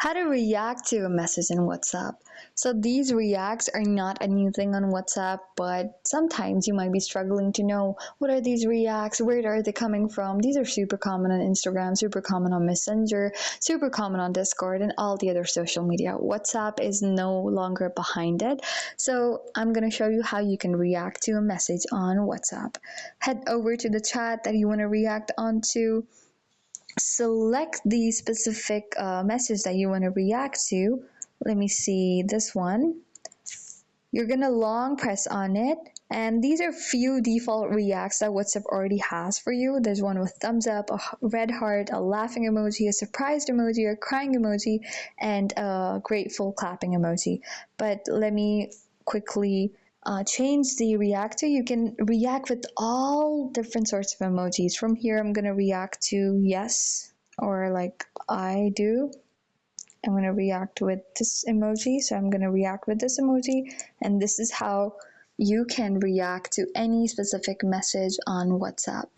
How to react to a message in WhatsApp. So these reacts are not a new thing on WhatsApp, but sometimes you might be struggling to know what are these reacts, where are they coming from. These are super common on Instagram, super common on Messenger, super common on Discord, and all the other social media. WhatsApp is no longer behind it. So I'm going to show you how you can react to a message on WhatsApp. Head over to the chat that you want to react onto. Select the specific message that you want to react to. Let me see this one. You're gonna long press on it, and these are few default reacts that WhatsApp already has for you. There's one with thumbs up, a red heart, a laughing emoji, a surprised emoji, a crying emoji, and a grateful clapping emoji. But let me quickly change the reactor. You can react with all different sorts of emojis. From here, I'm gonna react to yes, or like I do. I'm going to react with this emoji. So I'm going to react with this emoji. And this is how you can react to any specific message on WhatsApp.